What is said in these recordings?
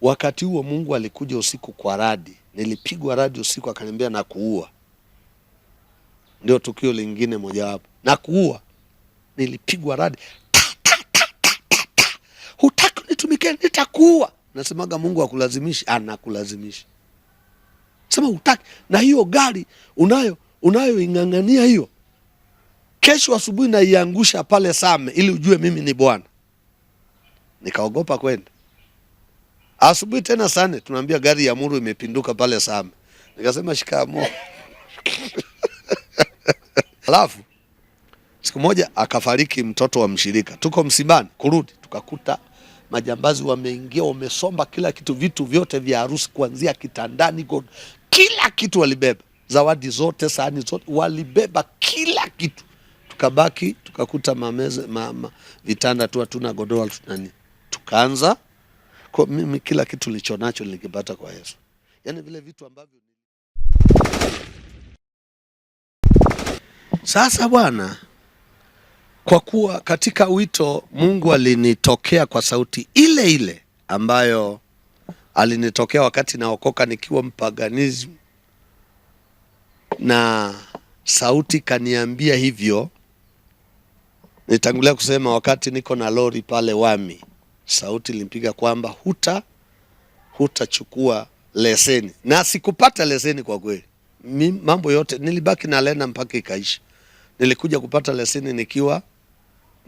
Wakati huo Mungu alikuja usiku kwa radi. Nilipigwa radi usiku, akaniambia na kuua. Ndio tukio lingine mojawapo. Na kuua. Nilipigwa radi. Hutaki nitumike, nitakuua. Nasemaga Mungu akulazimishi, anakulazimishi. Sema hutaki, na hiyo gari unayoingangania hiyo, kesho asubuhi na iangusha pale Same ili ujue mimi ni Bwana. Nikaogopa kwenda. Asubuhi tena sana tunaambia gari ya Muru imepinduka pale Same. Nikasema shikamoo. Alafu siku moja akafariki mtoto wa mshirika. Tuko msibani kurudi, tukakuta majambazi wameingia, wamesomba kila kitu, vitu vyote vya harusi kuanzia kitandani, kila kitu walibeba. Zawadi zote, sahani zote walibeba, kila kitu. Tukabaki tukakuta vitanda tu, hatuna godoro nani. Tukaanza kwa mimi kila kitu nilichonacho nilikipata kwa Yesu. Yaani vile vitu ambavyo sasa Bwana, kwa kuwa katika wito Mungu alinitokea kwa sauti ile ile ambayo alinitokea wakati naokoka nikiwa mpaganism, na sauti kaniambia hivyo. Nitangulia kusema wakati niko na lori pale Wami, sauti ilimpiga kwamba hutachukua leseni, na sikupata leseni kwa kweli. Mambo yote nilibaki na lena mpaka ikaisha. Nilikuja kupata leseni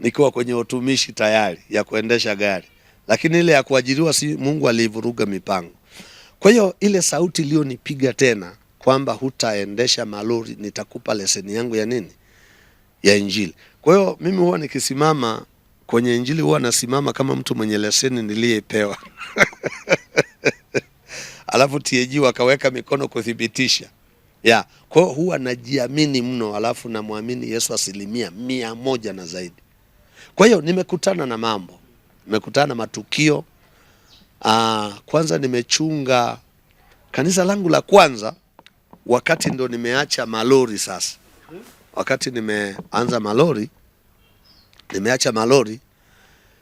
nikiwa kwenye utumishi tayari ya kuendesha gari, lakini ile ya kuajiriwa si, Mungu alivuruga mipango. Kwa hiyo ile sauti iliyonipiga tena kwamba hutaendesha malori, nitakupa leseni yangu ya nini? Ya Injili. Kwa hiyo mimi huwa nikisimama kwenye Injili huwa nasimama kama mtu mwenye leseni niliyepewa. Alafu TAG wakaweka mikono kuthibitisha. Kwa hiyo huwa najiamini mno, alafu namwamini Yesu 100% na zaidi. Kwa hiyo nimekutana na mambo, nimekutana na matukio. Kwanza nimechunga kanisa langu la kwanza wakati ndo nimeacha malori. Sasa wakati nimeanza malori, nimeacha malori,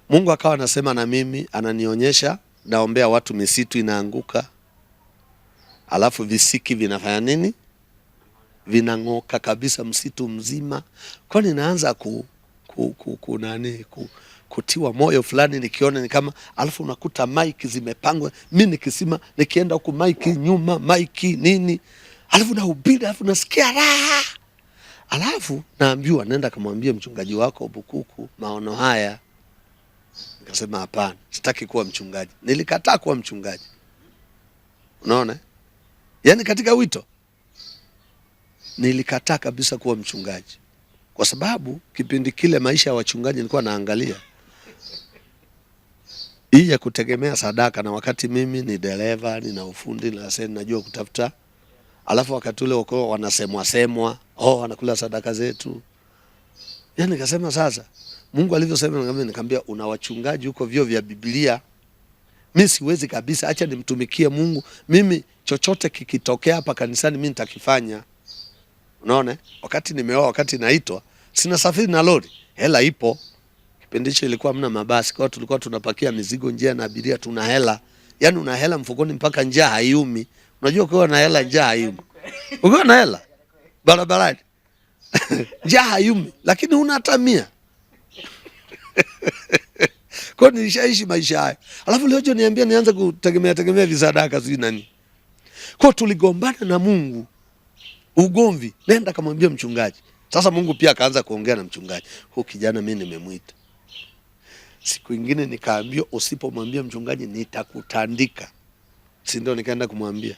Mungu akawa anasema na mimi, ananionyesha naombea watu, misitu inaanguka, alafu visiki vinafanya nini? Vinang'oka kabisa msitu mzima. Kwa ninaanza kutiwa moyo fulani, nikiona ni kama, alafu unakuta maiki zimepangwa, mimi nikisema nikienda huku maiki nyuma, maiki nini, alafu nahubiri, alafu nasikia raha. Alafu naambiwa nenda kumwambia mchungaji wako Bukuku maono haya. Nikasema hapana, sitaki kuwa mchungaji. Nilikataa kuwa mchungaji. Unaona? Yaani katika wito nilikataa kabisa kuwa mchungaji. Kwa sababu kipindi kile maisha ya wachungaji nilikuwa naangalia hii ya kutegemea sadaka, na wakati mimi ni dereva, nina ufundi, na sasa najua kutafuta. Alafu wakati ule wako wanasemwa, wanakula sadaka zetu. Yaani nikasema sasa Mungu alivyosema, nikamwambia una wachungaji huko vyo vya Biblia. Mimi siwezi kabisa, acha nimtumikie Mungu. Mimi chochote kikitokea hapa kanisani mimi nitakifanya. Unaona? Wakati nimeoa, wakati naitwa, sina safiri na lori. Hela ipo. Kipindi hicho ilikuwa hamna mabasi, kwa tulikuwa tunapakia mizigo njia na abiria, tuna hela. Yaani una hela mfukoni mpaka njaa haiumi. Unajua ukiwa na hela njaa haiumi. Ukiwa na hela barabarani njaa haiumi, lakini huna hata 100. Kwa nilishaishi maisha haya. Alafu leo niambia nianze kutegemea visadaka sio nani. Kwa tuligombana na Mungu. Ugomvi, nenda kamwambia mchungaji. Sasa Mungu pia akaanza kuongea na mchungaji. Huyu kijana mimi nimemuita. Siku nyingine nikaambiwa usipomwambia mchungaji nitakutandika. Si ndio nikaenda kumwambia.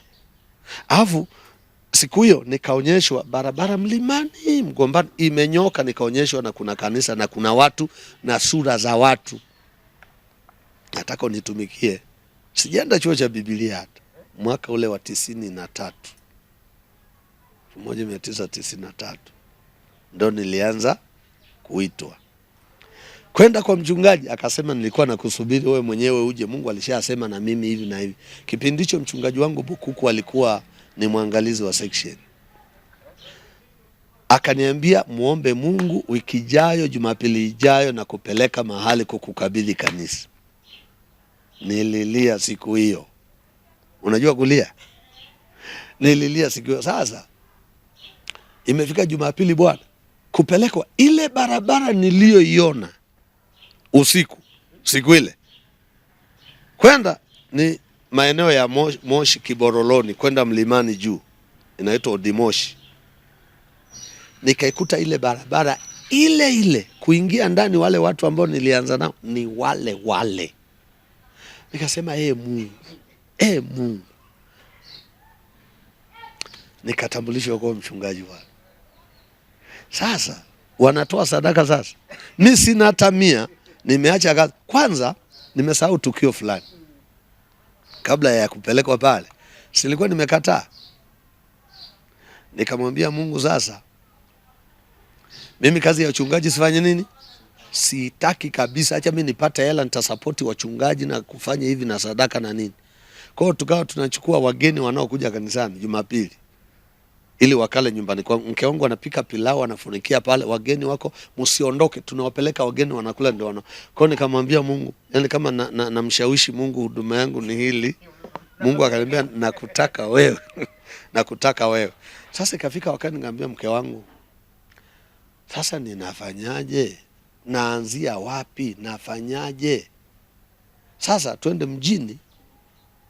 Alafu siku hiyo nikaonyeshwa barabara mlimani, Mgombani imenyoka, nikaonyeshwa na kuna kanisa na kuna watu na sura za watu. Nataka unitumikie. Sijaenda chuo cha Biblia hata. Mwaka ule wa 93. 1993 ndo nilianza kuitwa kwenda kwa mchungaji. Akasema nilikuwa nakusubiri wewe mwenyewe uje, Mungu alishasema na mimi hivi na hivi. Kipindi hicho mchungaji wangu Bukuku alikuwa ni mwangalizi wa section. Akaniambia muombe Mungu, wiki ijayo, Jumapili ijayo na kupeleka mahali kukukabidhi kanisa. Nililia siku hiyo. Unajua kulia? Nililia siku hiyo. Sasa imefika Jumapili bwana, kupelekwa ile barabara niliyoiona usiku siku ile kwenda ni maeneo ya Moshi Kiboroloni kwenda mlimani juu, inaitwa Odimoshi. Nikaikuta ile barabara ile ile, kuingia ndani wale watu ambao nilianza nao ni wale wale. Nikasema Mungu, Mungu. Nikatambulishwa kwa mchungaji wao. Sasa wanatoa sadaka. Sasa mimi sina hata 100, nimeacha kazi. Kwanza nimesahau tukio fulani kabla ya kupelekwa pale, silikuwa nimekataa. Nikamwambia Mungu, sasa mimi kazi ya uchungaji sifanye nini? Sitaki kabisa, acha mimi nipate hela nitasapoti wachungaji na kufanya hivi na sadaka na nini. Kwa hiyo tukawa tunachukua wageni wanaokuja kanisani Jumapili ili wakale nyumbani kwa mke wangu, anapika pilau anafunikia pale, wageni wako msiondoke, tunawapeleka wageni wanakula ndio wana. Kwa hiyo nikamwambia Mungu, yani kama namshawishi Mungu, huduma yangu ni hili. Mungu akaniambia nakutaka wewe. Nakutaka wewe. Sasa ikafika wakati nikamwambia mke wangu, sasa ninafanyaje? Naanzia wapi? Nafanyaje? Sasa twende mjini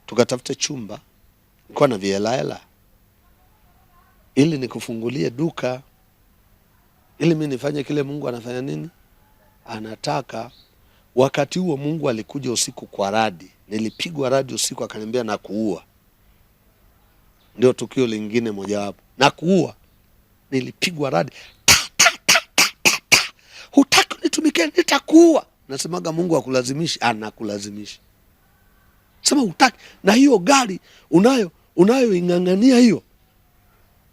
tukatafute chumba, nilikuwa na hela ili nikufungulie duka, ili mimi nifanye kile Mungu anafanya nini? Anataka. Wakati huo Mungu alikuja usiku kwa radi. Nilipigwa radi usiku, akaniambia na kuua. Ndio tukio lingine mojawapo. Na kuua. Nilipigwa radi. Hutaki nitumike, nitakuua. Nasemaga Mungu akulazimishi, anakulazimisha. Sema hutaki, na hiyo gari unayo ingangania hiyo,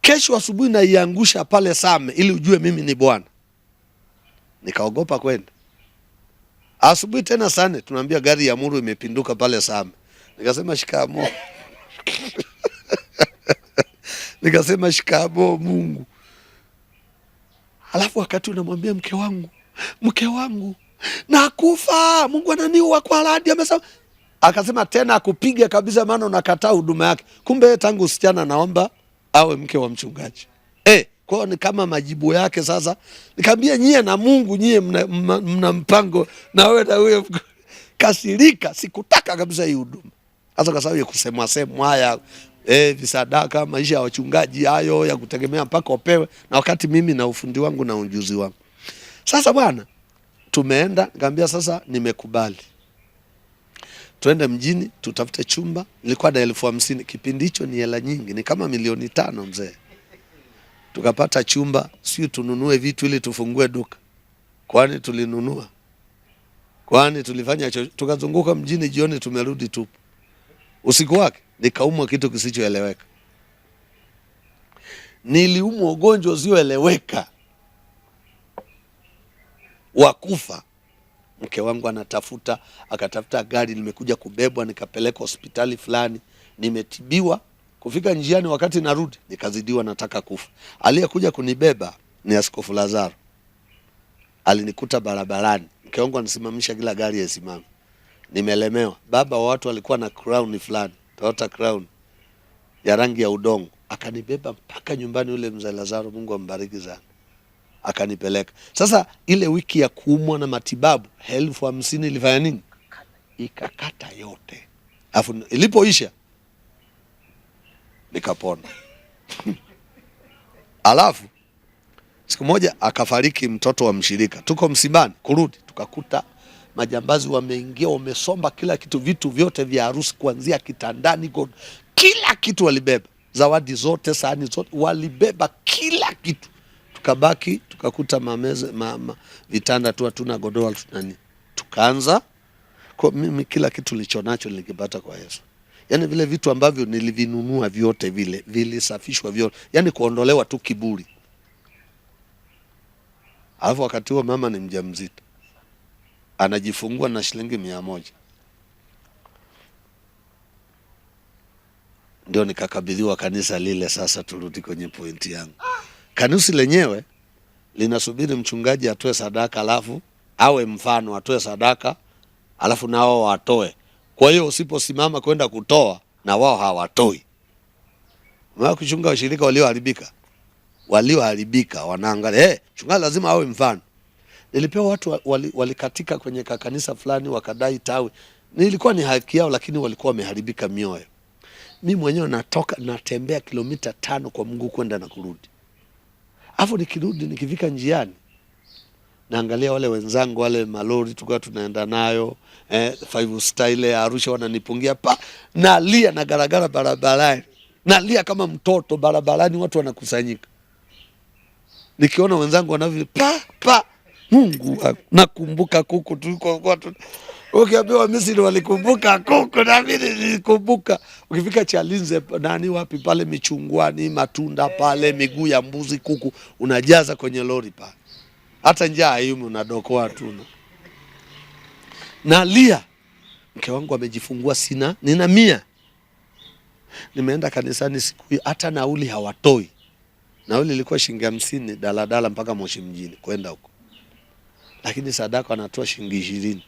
kesho asubuhi na iangusha pale Same ili ujue mimi ni Bwana. Nikaogopa kwenda. Asubuhi tena sana tunaambia gari ya Muru imepinduka pale Same. Nikasema shikamo. Nikasema shikamo Mungu. Alafu wakati unamwambia mke wangu nakufa, Mungu ananiua kwa radi amesema. Akasema tena akupiga kabisa, maana unakataa huduma yake. Kumbe tangu usichana naomba awe mke wa mchungaji. Kwa hiyo ni kama majibu yake. Sasa nikamwambia nyie na Mungu nyie mna mpango na wewe na huyo. Kasirika, sikutaka kabisa hii huduma. Hasa kwa sababu ya kusemwa haya visadaka, maisha ya wachungaji hayo ya kutegemea mpaka upewe, na wakati mimi na ufundi wangu na ujuzi wangu. Sasa bwana, tumeenda, nikamwambia sasa nimekubali. Twende mjini tutafute chumba. Nilikuwa na 50,000, kipindi hicho ni hela nyingi, ni kama 500,000 mzee. Tukapata chumba, sio tununue vitu ili tufungue duka. Kwani tulinunua? Kwani tulifanya tukazunguka mjini, jioni tumerudi tu. Usiku wake nikaumwa kitu kisichoeleweka. Niliumwa ugonjwa usioeleweka wa kufa. Mke wangu akatafuta gari, nimekuja kubebwa nikapeleka hospitali fulani, nimetibiwa. Kufika njiani wakati narudi nikazidiwa nataka kufa. Aliyekuja kunibeba ni Askofu Lazaro. Alinikuta barabarani. Mke wangu anasimamisha kila gari yasimame. Nimelemewa. Baba wa watu alikuwa na Crown fulani, Toyota Crown ya rangi ya udongo. Akanibeba mpaka nyumbani ule mzee Lazaro, Mungu ambariki sana. Akanipeleka. Sasa ile wiki ya kuumwa na matibabu 50,000 ilifanya nini? Ikakata yote. Alafu ilipoisha nikapona. Alafu siku moja akafariki mtoto wa mshirika. Tuko msibani kurudi, tukakuta majambazi wameingia, wamesomba kila kitu, vitu vyote vya harusi kuanzia kitandani, kila kitu walibeba. Zawadi zote, sahani zote walibeba, kila kitu. Tukabaki tukakuta mameza vitanda tu, hatuna godoro nani. Tukaanza kwa mimi kila kitu nilichonacho nilikipata kwa Yesu. Yaani vile vitu ambavyo nilivinunua vyote vile vilisafishwa vyote. Yaani kuondolewa tu kiburi. Alafu wakati huo mama ni mjamzito. Anajifungua na shilingi 100. Ndio nikakabidhiwa kanisa lile. Sasa turudi kwenye pointi yangu. Kanisa lenyewe linasubiri mchungaji atoe sadaka, alafu awe mfano atoe sadaka, alafu nao watoe. Kwa hiyo usiposimama kwenda kutoa na wao hawatoi. Mwa kuchunga washirika walioharibika wanaangalia, mchungaji lazima awe mfano. Nilipewa watu walikatika kwenye kanisa fulani wakadai tawi. Nilikuwa ni haki yao, lakini walikuwa wameharibika mioyo. Mimi mwenyewe natembea kilomita 5 kwa mguu kwenda na kurudi. Afu nikirudi nikifika njiani naangalia wale wenzangu wale malori tukao tunaenda nayo 5 style ya Arusha wananipungia nalia na garagara barabarani. Nalia kama mtoto barabarani, watu wanakusanyika. Nikiona wenzangu wanavyo Mungu, nakumbuka kuku tulikuwa ukiambiwa Misri walikumbuka kuku, na mimi nilikumbuka. Ukifika Chalinze wapi pale Michungwani, matunda pale, miguu ya mbuzi, kuku unajaza kwenye lori pale. Hata njaa hayumu, unadokoa tu. Nalia. Mke wangu amejifungua, nina 100. Nimeenda kanisani siku hiyo, hata nauli hawatoi. Nauli ilikuwa shilingi 50 daladala mpaka Moshi mjini kwenda huko. Lakini sadaka anatoa shilingi 20.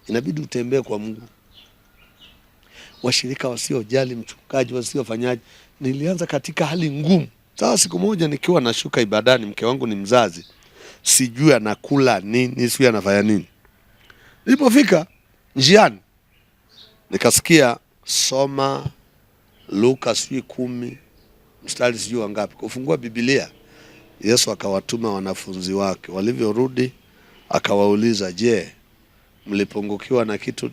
Inabidi utembee kwa mguu. Washirika wasiojali mchungaji, wasiofanyaji. Nilianza katika hali ngumu. Sasa siku moja nikiwa nashuka ibadani, mke wangu ni mzazi, sijui anakula nini, sijui anafanya nini. Nilipofika njiani nikasikia soma Luka 10 mstari sijui wangapi. Kufungua Biblia, Yesu akawatuma wanafunzi wake. Walivyorudi akawauliza, je, mlipungukiwa na kitu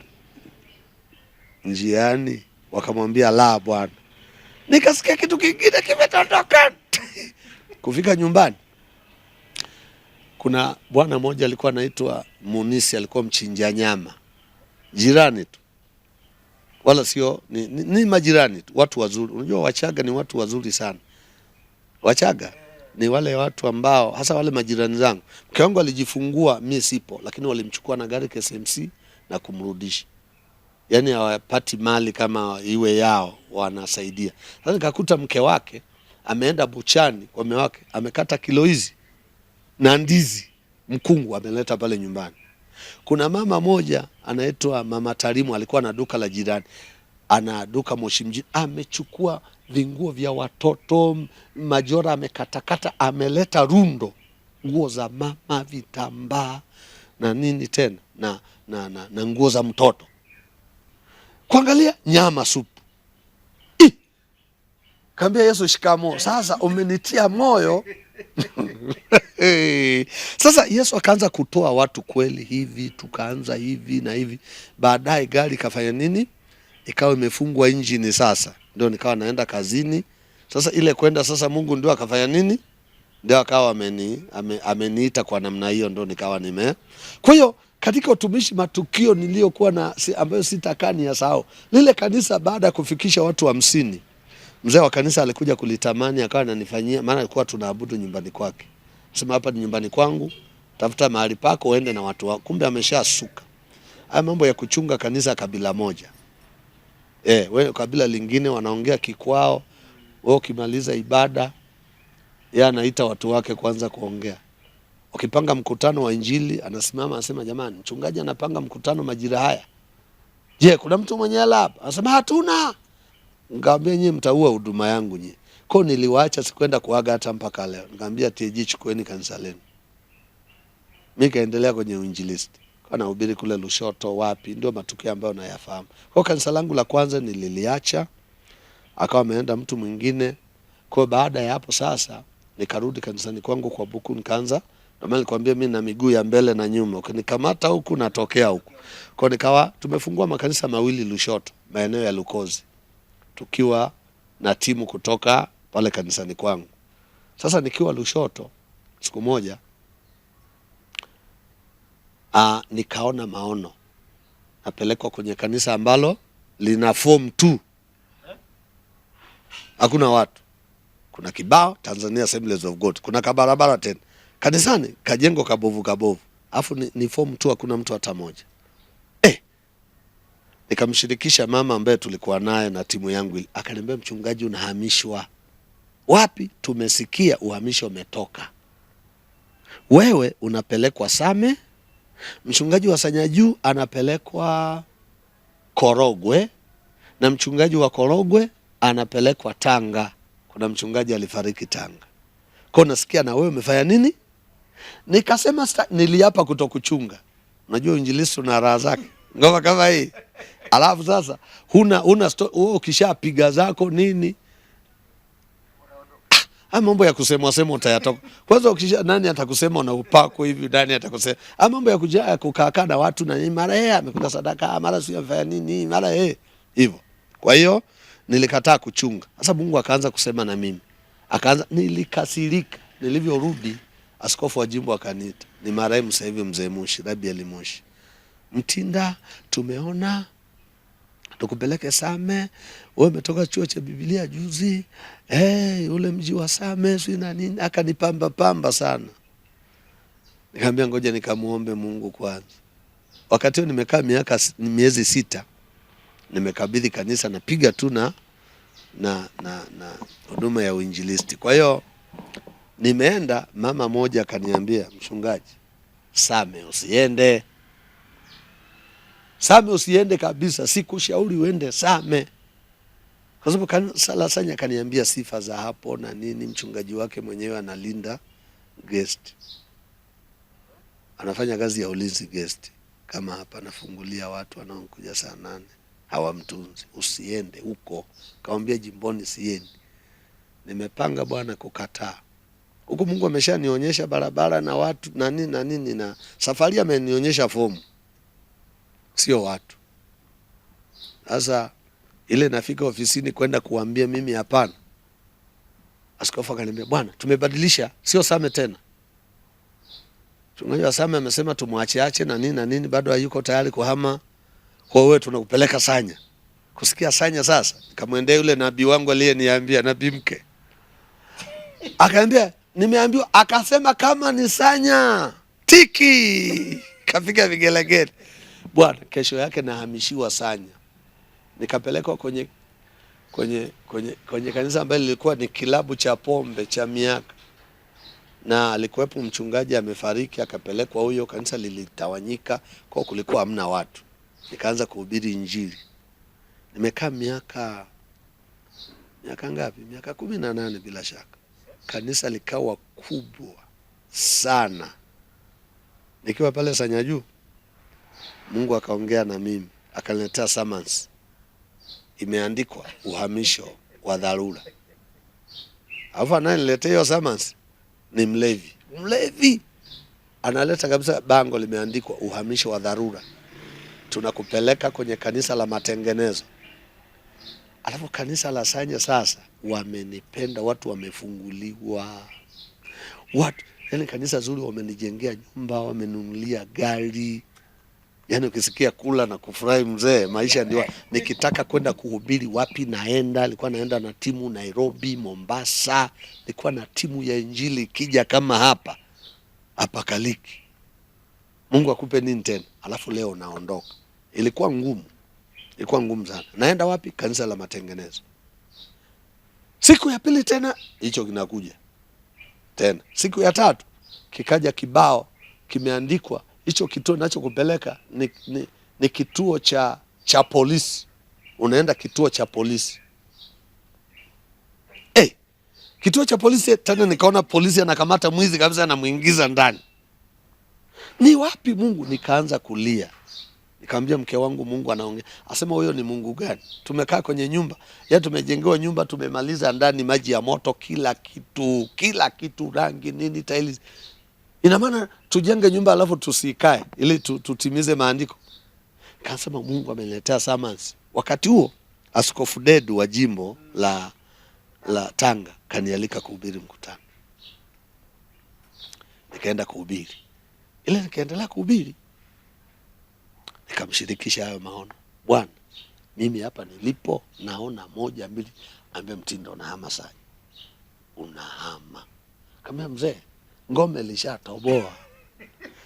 njiani? Wakamwambia, la Bwana. Nikasikia kitu kingine kimetoka. Kufika nyumbani, kuna bwana mmoja alikuwa anaitwa Munisi, alikuwa mchinja nyama. Jirani tu. Wala sio ni majirani tu, watu wazuri. Unajua Wachaga ni watu wazuri sana. Wachaga ni wale watu ambao hasa wale majirani zangu. Mke wangu alijifungua, mimi sipo, lakini walimchukua na gari KSMC na kumrudisha. Yaani hawapati mali kama iwe yao, wanasaidia. Sasa nikakuta mke wake ameenda buchani kwa mume wake, amekata kilo hizi na ndizi mkungu ameleta pale nyumbani. Kuna mama moja anaitwa Mama Tarimu, alikuwa na duka la jirani. Ana duka Moshi mjini, amechukua vinguo vya watoto, majora amekatakata, ameleta rundo, nguo za mama, vitambaa na nini tena na nguo za mtoto. Kuangalia nyama supu. Kaambia Yesu shikamo. Sasa umenitia moyo. Sasa Yesu akaanza kutoa watu kweli hivi, tukaanza hivi na hivi. Baadaye gari kafanya nini? Ikawa imefungwa injini sasa. Ndio nikawa naenda kazini. Sasa ile kwenda sasa Mungu ndio akafanya nini? Ndio akawa ameniita kwa namna hiyo, ndio nikawa Kwa hiyo katika utumishi, matukio niliyokuwa ambayo sitakani ya sahau. Lile kanisa baada ya kufikisha watu 50, mzee wa kanisa alikuja kulitamani, akawa ananifanyia, maana alikuwa tunaabudu nyumbani kwake. Sema hapa ni nyumbani kwangu, tafuta mahali pako uende na watu wako. Kumbe ameshasuka. Haya mambo ya kuchunga kanisa kabila moja. Wewe kabila lingine wanaongea kikwao, wewe ukimaliza ibada yeye anaita watu wake kwanza kuongea. Ukipanga mkutano wa Injili anasimama anasema, jamani, mchungaji anapanga mkutano majira haya. Je, kuna mtu mwenye hela hapa? Anasema hatuna. Ngambia nyinyi mtaua huduma yangu nyinyi. Kwa niliwaacha, sikwenda kuaga hata mpaka leo. Ngambia TG chukueni kanisa lenu. Mimi kaendelea kwenye uinjilisti. Kwa nahubiri kule Lushoto wapi, ndio matukio ambayo nayafahamu. Kwa kanisa langu la kwanza nililiacha, akawa ameenda mtu mwingine. Kwa baada ya hapo sasa nikarudi kanisani kwangu kwa Buku, nikaanza. Ndio nilikwambia mimi na miguu ya mbele na nyuma. Ukinikamata huku natokea huku. Kwa nikawa tumefungua makanisa mawili Lushoto, maeneo ya Lukozi, tukiwa na timu kutoka pale kanisani kwangu. Sasa nikiwa Lushoto siku moja nikaona maono. Napelekwa kwenye kanisa ambalo lina form 2. Hakuna watu. Kuna kibao Tanzania Assemblies of God. Kuna kabarabara tena. Kanisani kajengo kabovu. Alafu ni form 2, hakuna mtu hata moja. Nikamshirikisha mama ambaye tulikuwa naye na timu yangu ile. Akaniambia, mchungaji, unahamishwa. Wapi? Tumesikia uhamisho umetoka. Wewe unapelekwa Same, mchungaji wa Sanyajuu anapelekwa Korogwe, na mchungaji wa Korogwe anapelekwa Tanga. Kuna mchungaji alifariki Tanga. Kwa nasikia na wewe umefanya nini? Nikasema niliapa kutokuchunga. Unajua injilisti na raha zake. Ngoma kama hii. Alafu sasa huna ukishapiga zako nini? Mambo ya kusemwa sema utayatoka. Kwanza nani atakusema una upako hivi, nani atakusema? Mambo ya kujaa kukaa na watu na nini, mara yeye amekuta sadaka, mara sio afanya nini, mara yeye hivyo. Kwa hiyo nilikataa kuchunga. Sasa Mungu akaanza kusema na mimi. Nilikasirika. Nilivyorudi askofu wa jimbo akaniita. Ni marehemu sasa hivi mzee Mushi, Rabiel Mushi. Mtinda, tumeona tukupeleke Same, wewe umetoka chuo cha Biblia juzi, ule mji wa Same sio na nini, akanipamba sana. Nikamwambia ngoja nikamuombe Mungu kwanza. Wakati huo nimekaa miezi 6, nimekabidhi kanisa, napiga tu na huduma ya uinjilisti. Kwa hiyo nimeenda, mama moja akaniambia, mchungaji, Same usiende. Same usiende kabisa, sikushauri uende Same. Kwa sababu kanisa la Sanya akaniambia sifa za hapo na nini, mchungaji wake mwenyewe analinda guest. Anafanya kazi ya ulinzi guest. Kama hapa anafungulia watu wanaokuja saa 8, hawamtunzi. Usiende huko. Kaambia jimboni siendi. Nimepanga bwana kukataa. Huko Mungu ameshanionyesha barabara na watu na nini na safari amenionyesha fomu. Sio watu. Sasa ile nafika ofisini kwenda kuambia mimi hapana. Askofu akaniambia, bwana tumebadilisha, sio Same tena. Mchungaji wa Same amesema tumwache na nini, bado hayuko tayari kuhama. Kwa wewe tunakupeleka Sanya. Kusikia Sanya sasa, nikamwendea yule nabii wangu aliyeniambia, nabii mke. Akaambia, nimeambiwa, akasema kama ni Sanya, tiki. Kapiga vigelegele. Bwana, kesho yake nahamishiwa Sanya. Nikapelekwa kwenye kanisa ambalo lilikuwa ni kilabu cha pombe cha miaka. Na alikuwepo mchungaji amefariki, akapelekwa huyo, kanisa lilitawanyika, kwa kulikuwa hamna watu. Nikaanza kuhubiri injili. Nimekaa miaka ngapi? Miaka 18 bila shaka. Kanisa likawa kubwa sana. Nikiwa pale Sanya Juu, Mungu akaongea na mimi, akaniletea summons. Imeandikwa uhamisho wa dharura. Alafu ananiletea hiyo summons ni mlevi. Analeta kabisa bango limeandikwa uhamisho wa dharura. Tunakupeleka kwenye kanisa la matengenezo. Alafu kanisa la Sanya sasa wamenipenda, watu wamefunguliwa. Yani kanisa zuri, wamenijengea nyumba, wamenunulia gari. Yani ukisikia kula na kufurahi mzee, maisha ndio. Nikitaka kwenda kuhubiri wapi naenda. Nilikuwa naenda na timu Nairobi, Mombasa. Nilikuwa na timu ya injili ikija kama hapa Kaliki. Mungu akupe nini tena? Alafu leo naondoka. Ilikuwa ngumu sana. Naenda wapi? Kanisa la matengenezo. Siku ya pili tena hicho kinakuja tena. Siku ya tatu kikaja kibao kimeandikwa, hicho kituo ninachokupeleka ni kituo cha polisi. Unaenda kituo cha polisi. Kituo cha polisi tena, nikaona polisi anakamata mwizi kabisa, anamuingiza ndani. Ni wapi Mungu? Nikaanza kulia. Nikamwambia mke wangu, Mungu anaongea. Asema huyo ni Mungu gani? Tumekaa kwenye nyumba, tumejengewa nyumba, tumemaliza ndani maji ya moto, kila kitu, rangi nini, tiles. Ina maana tujenge nyumba alafu tusikae ili tutimize maandiko. Kasema Mungu ameniletea summons. Wakati huo Askofu Dedu wa jimbo la Tanga kanialika kuhubiri mkutano. Nikaenda kuhubiri. Nikaendelea kuhubiri. Nikamshirikisha hayo maono. Bwana, mimi hapa nilipo naona 1 2, ambia Mtindo unahama Sanya. Unahama. Kama mzee, ngome lishatoboa.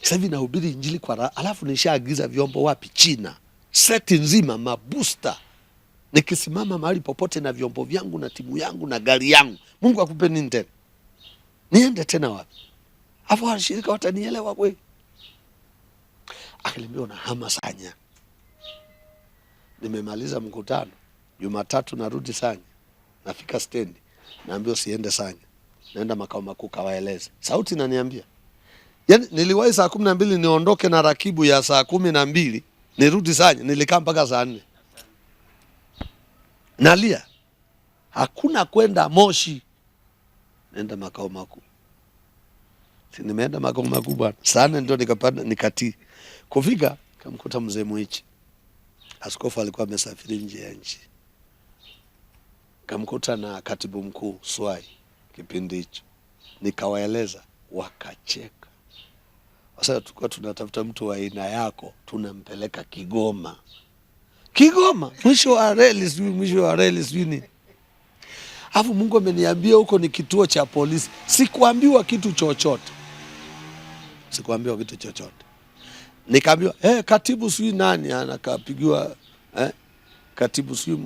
Sasa hivi nahubiri injili kwa alafu nishaagiza vyombo wapi? China. Seti nzima, mabusta. Nikisimama mahali popote na vyombo vyangu na timu yangu na gari yangu. Mungu akupe nini tena? Niende tena wapi? Hapo washirika watanielewa kweli? Akaniambia unahama Sanya. Nimemaliza mkutano, Jumatatu narudi Sanya, nafika stendi, naambiwa siende Sanya, naenda makao makuu kawaeleze. Sauti inaniambia. Yaani niliwahi saa 12 niondoke na rakibu ya saa 12 nirudi Sanya, nilikaa mpaka saa 4. Nalia. Hakuna kwenda Moshi. Nenda makao makuu. Si nimeenda makao makuu bwana. Sana ndio nikapanda nikatii. Kufika kamkuta mzee Mwichi. Askofu alikuwa amesafiri nje ya nchi. Kamkuta na katibu mkuu Swai kipindi hicho. Nikawaeleza, wakacheka. Sasa tulikuwa tunatafuta mtu wa aina yako, tunampeleka Kigoma. Kigoma, mwisho wa reli sijui nini. Alafu Mungu ameniambia huko ni kituo cha polisi. Sikuambiwa kitu chochote. Nikaambiwa, katibu sijui nani anakapigiwa, katibu sijui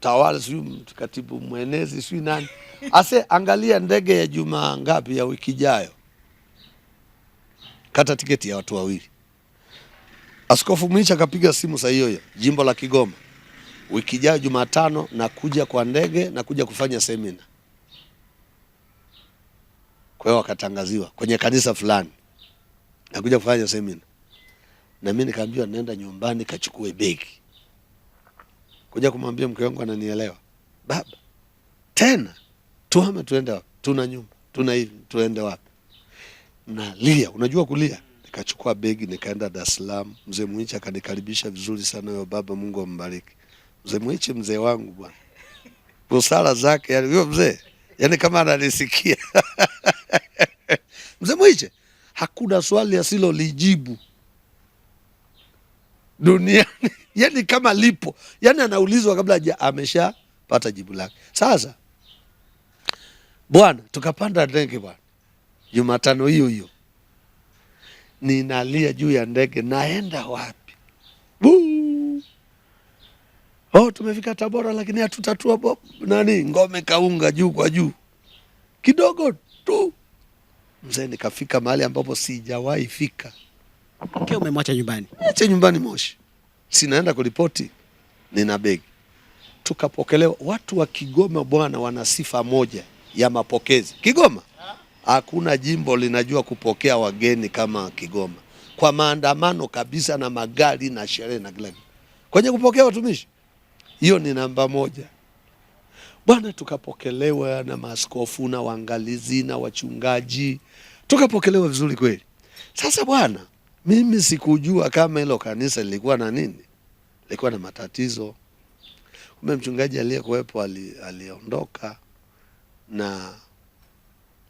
tawala sijui katibu mwenezi sijui nani. Ase angalia ndege ya juma ngapi ya wiki ijayo. Kata tiketi ya watu wawili. Askofu Mwicha akapiga simu saa hiyo jimbo la Kigoma. Wiki ijayo Jumatano na kuja kwa ndege na kuja kufanya semina. Kwa hiyo wakatangaziwa kwenye kanisa fulani. Na kuja kufanya semina. Na mimi nikaambiwa naenda nyumbani kachukue begi. Kuja kumwambia mke wangu ananielewa. Baba, tena tuhame tuende wapi? Tuna nyumba, tuna hivi, tuende wapi? Nalia, unajua kulia. Nikachukua begi nikaenda Dar es Salaam. Mzee Mwicha akanikaribisha vizuri sana, wewe baba, Mungu ambariki. Mzee Mwicha mzee wangu bwana. Busara zake yani huyo mzee, yani kama ananisikia. Mzee Mwicha hakuna swali asilolijibu duniani. Yani kama lipo, yani anaulizwa kabla ameshapata jibu lake. Sasa bwana, tukapanda ndege bwana. Jumatano hiyo ninalia juu ya ndege, naenda wapi? Tumefika Tabora lakini hatutatua ngome Kaunga juu kwa juu. Kidogo tu. Mzee nikafika mahali ambapo sijawahi fika. Mke umemwacha nyumbani? Acha nyumbani Moshi. Sinaenda kuripoti, nina begi. Tukapokelewa. Watu wa Kigoma bwana wana sifa moja ya mapokezi. Kigoma hakuna jimbo linajua kupokea wageni kama Kigoma. Kwa maandamano kabisa na magari na sherehe na kila kitu. Kwenye kupokea watumishi, hiyo ni namba moja. Bwana, tukapokelewa na maaskofu na waangalizi na wachungaji. Tukapokelewa vizuri kweli. Sasa bwana, mimi sikujua kama hilo kanisa lilikuwa na nini? Lilikuwa na matatizo. Kumbe mchungaji aliyekuwepo aliondoka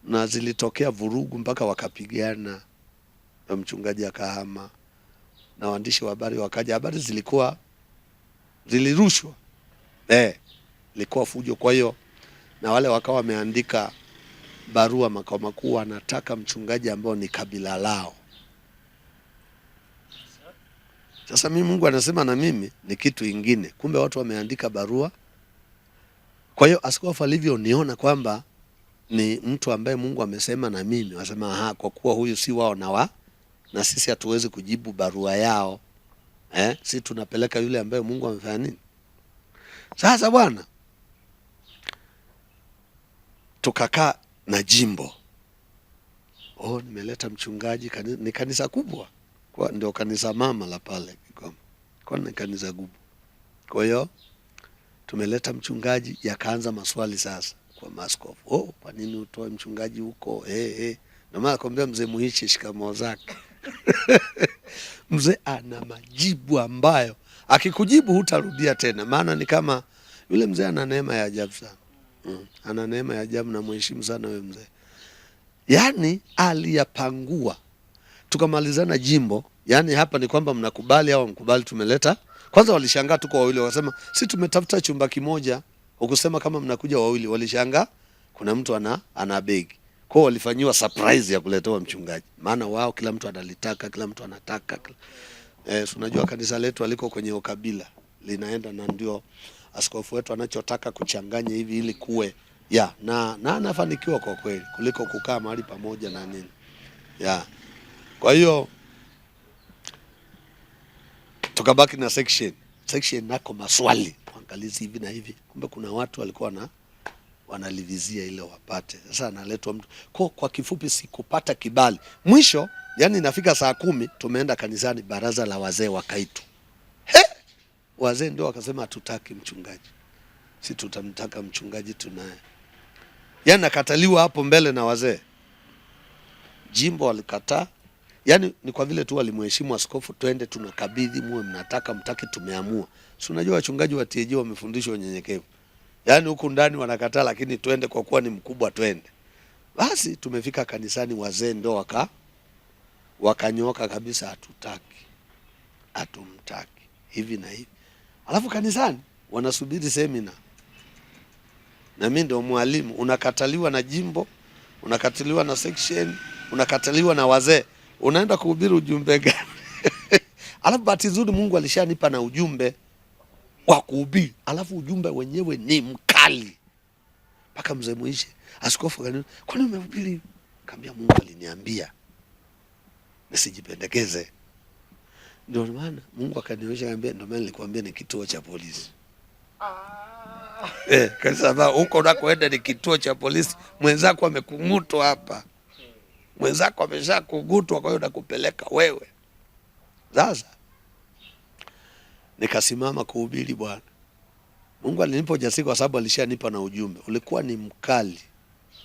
na zilitokea vurugu mpaka wakapigana. Na mchungaji akahama. Na waandishi wa habari wakaja, habari zilirushwa. Ilikuwa fujo. Kwa hiyo na wale wakawa wameandika barua makao makuu, wanataka mchungaji ambao ni kabila lao. Sasa mimi Mungu anasema na mimi ni kitu ingine. Kumbe watu wameandika barua. Kwa hiyo askofu alivyoniona kwamba ni mtu ambaye Mungu amesema na mimi, wasema kwa kuwa huyu si wao na sisi hatuwezi kujibu barua yao. Si tunapeleka yule ambaye Mungu amefanya nini? Sasa bwana, tukakaa na jimbo. Nimeleta mchungaji, ni kanisa kubwa. Kwa ndio kanisa mama la pale Kigoma. Kwa ni kanisa kubwa. Kwa hiyo tumeleta mchungaji, yakaanza maswali sasa kwa maaskofu. Kwa nini utoe mchungaji huko? Na maana akamwambia mzee Muhichi shikamoo zake. Mzee ana majibu ambayo akikujibu hutarudia tena, maana ni kama yule mzee ana neema ya ajabu sana. Ana neema ya ajabu na mheshimu sana wewe mzee. Yani aliyapangua. Tukamalizana jimbo. Yani hapa ni kwamba mnakubali au mkubali tumeleta. Kwanza walishangaa tuko wawili, wakasema si tumetafuta chumba kimoja, ukusema kama mnakuja wawili. Walishangaa kuna mtu ana begi. Kwa walifanyiwa surprise ya kuletewa mchungaji. Maana wao kila mtu analitaka, kila mtu anataka. Unajua kanisa letu aliko kwenye ukabila linaenda, na ndio askofu wetu anachotaka kuchanganya hivi ili kuwe na anafanikiwa kwa kweli kuliko kukaa mahali pamoja na nini. Kwa hiyo tukabaki na section section nako maswali, tuangalizi hivi na hivi. Kumbe kuna watu walikuwa wanalivizia ile wapate. Sasa analetwa mtu. Kwa kifupi sikupata kibali. Mwisho, yani inafika saa 10 tumeenda kanisani, baraza la wazee wakaitwa. Wazee ndio wakasema hatutaki mchungaji. Si tutamtaka mchungaji tunaye. Yani nakataliwa hapo mbele na wazee. Jimbo walikataa. Yani ni kwa vile tu walimheshimu askofu, twende tunakabidhi, muwe mnataka mtaki, tumeamua. Si unajua wachungaji wa TAG wamefundishwa unyenyekevu. Yani huku ndani wanakataa, lakini twende kwa kuwa ni mkubwa twende. Basi tumefika kanisani, wazee ndio wakanyoka kabisa, hatutaki. Hatumtaki. Hivi na hivi. Alafu kanisani wanasubiri semina. Na mimi ndio mwalimu, unakataliwa na jimbo, unakataliwa na section, unakataliwa na wazee. Unaenda kuhubiri ujumbe gani? Alafu bahati nzuri Mungu alishanipa na ujumbe wa kuhubiri. Alafu ujumbe wenyewe ni mkali. Paka mzee Mwishe, askofu kanini, kwani umehubiri? Kaambia Mungu aliniambia nisijipendekeze. Ndio maana Mungu akanionyesha, akaniambia ndio maana nilikwambia ni kituo cha polisi. Kanisa baba huko unakoenda ni kituo cha polisi. Mwenzako amekungutwa hapa. Mwenzako ameshakungutwa, kwa hiyo nakupeleka wewe. Sasa nikasimama kuhubiri Bwana. Mungu alinipa ujasiri kwa sababu alishanipa na ujumbe. Ulikuwa ni mkali.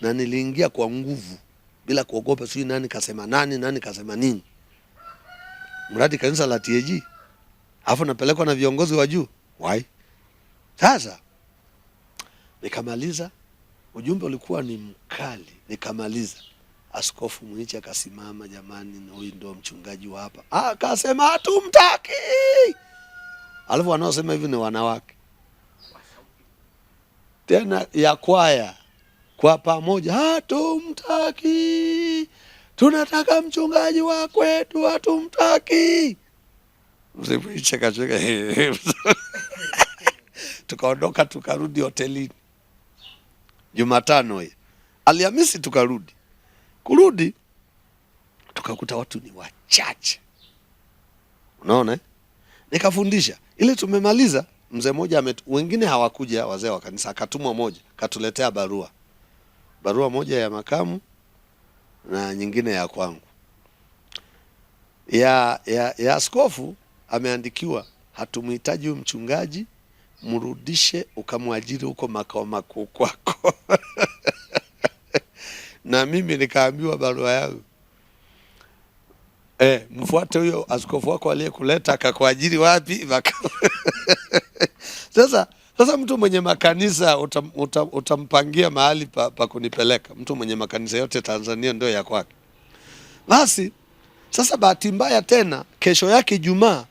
Na niliingia kwa nguvu bila kuogopa, sio nani kasema nani kasema nini. Mradi kanisa la TAG. Alafu napelekwa na viongozi wa juu. Why? Sasa nikamaliza, ujumbe ulikuwa ni mkali, nikamaliza. Askofu Mwiche akasimama, jamani, huyu ndio mchungaji wa hapa. Akasema hatumtaki. Alafu wanaosema hivi ni wanawake. Tena ya kwaya kwa pamoja, hatumtaki. Tunataka mchungaji wa kwetu, hatumtaki. Mzee Mwiche kacheka. Tukaondoka tukarudi hotelini. Jumatano hii. Alhamisi tukarudi. Kurudi tukakuta watu ni wachache. Unaona? Nikafundisha. Ile tumemaliza, mzee mmoja wengine hawakuja, wazee wa kanisa, akatumwa moja, katuletea barua. Barua moja ya makamu na nyingine ya kwangu. Ya askofu ameandikiwa, hatumhitaji huyu mchungaji, mrudishe ukamwajiri huko makao makuu kwako. Na mimi nikaambiwa barua yangu, mfuate huyo askofu wako aliyekuleta akakuajiri wapi? Sasa mtu mwenye makanisa utampangia mahali pa kunipeleka. Mtu mwenye makanisa yote Tanzania ndio ya kwake. Basi sasa bahati mbaya tena kesho yake Ijumaa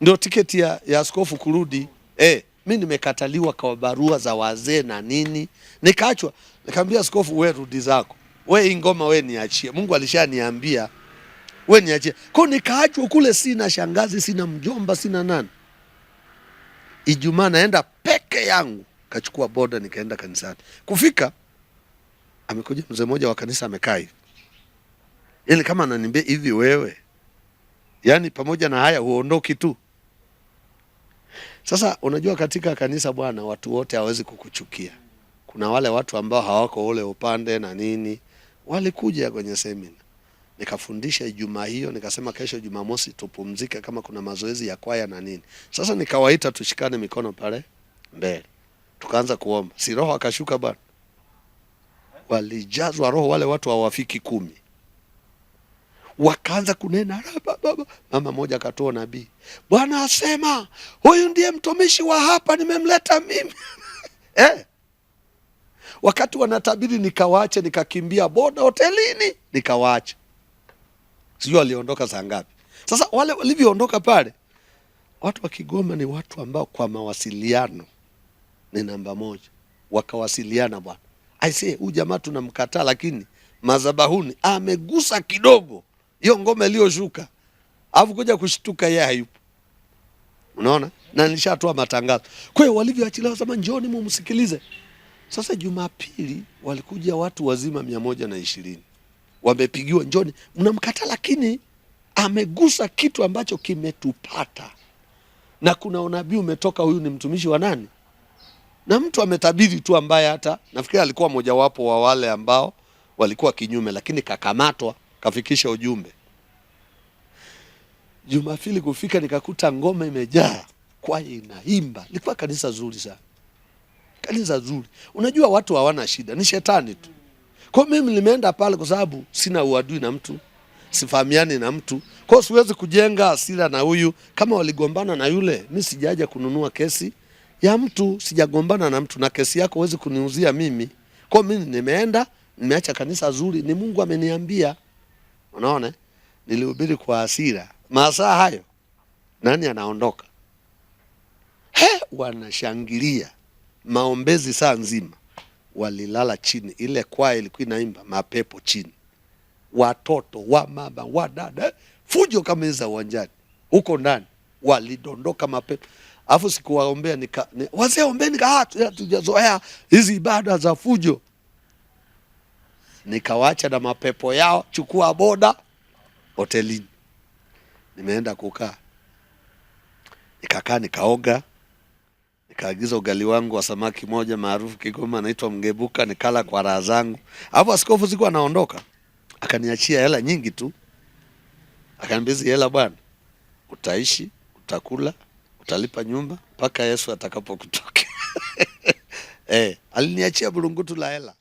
ndio tiketi ya askofu kurudi. Mimi nimekataliwa kwa barua za wazee na nini. Nikaachwa. Nikamwambia askofu, wewe rudi zako. Wewe ngoma wewe niachie. Mungu alishaniambia wewe niachie. Kwa nikaachwa kule, sina shangazi, sina mjomba, sina nani. Ijumaa naenda peke yangu, kachukua boda nikaenda kanisani. Kufika amekuja mzee mmoja wa kanisa amekaa hivi. Yaani kama ananiambia hivi, wewe yaani pamoja na haya huondoki tu. Sasa unajua katika kanisa bwana, watu wote hawezi kukuchukia. Kuna wale watu ambao hawako ule upande na nini, walikuja kwenye semina. Nikafundisha Ijumaa hiyo, nikasema kesho Jumamosi tupumzike kama kuna mazoezi ya kwaya na nini. Sasa nikawaita tushikane mikono pale mbele. Tukaanza kuomba. Si roho akashuka bwana. Walijazwa roho wale watu hawafiki 10. Wakaanza kunena baba. Mama moja akatoa nabii. Bwana asema, huyu ndiye mtumishi wa hapa, nimemleta mimi. Wakati wanatabiri nikawaacha, nikakimbia boda hotelini, nikawaacha. Sijui aliondoka saa ngapi. Sasa wale walivyoondoka pale, watu wa Kigoma ni watu ambao kwa mawasiliano ni namba 1. Wakawasiliana bwana. I say huyu jamaa tunamkataa, lakini madhabahuni amegusa kidogo hiyo ngoma iliyoshuka. Alafu kuja kushtuka yeye hayupo. Unaona? Na nilishatoa matangazo. Kwa hiyo walivyoachilia wasema njooni mumsikilize. Sasa Jumapili walikuja watu wazima 120. Wamepigiwa njooni, mnamkataa lakini amegusa kitu ambacho kimetupata. na kuna unabii umetoka, huyu ni mtumishi wa nani? Na mtu ametabiri tu, ambaye hata nafikiri alikuwa mojawapo wa wale ambao walikuwa kinyume, lakini kakamatwa, kafikisha ujumbe. Jumapili kufika, nikakuta ngoma imejaa, kwaya inaimba. Ilikuwa kanisa zuri sana, kanisa zuri. Unajua watu hawana shida, ni shetani tu. Kwa mimi nimeenda pale kwa sababu sina uadui na mtu, sifahamiani na mtu, kwa siwezi kujenga hasira na huyu. Kama waligombana na yule, mimi sijaja kununua kesi ya mtu, sijagombana na mtu, na kesi yako huwezi kuniuzia mimi. Kwa mimi nimeenda, nimeacha kanisa zuri, ni Mungu ameniambia. Unaona, nilihubiri kwa hasira. Masaa hayo nani anaondoka? Wanashangilia, maombezi saa nzima, walilala chini. Ile kwaya ilikuwa inaimba mapepo chini, watoto wa mama wa dada, fujo kama za uwanjani. Huko ndani walidondoka mapepo. Alafu sikuwaombea, wazee ombeni, tujazoea hizi ibada za fujo. Nikawacha na mapepo yao, chukua boda hotelini. Nimeenda kukaa, nikakaa, nikaoga, nikaagiza ugali wangu wa samaki moja maarufu Kigoma anaitwa mgebuka, nikala kwa raha zangu. Hapo askofu siku anaondoka, akaniachia hela nyingi tu, akaniambia hela bwana, utaishi, utakula, utalipa nyumba mpaka Yesu atakapokutoka. Aliniachia burungutu la hela.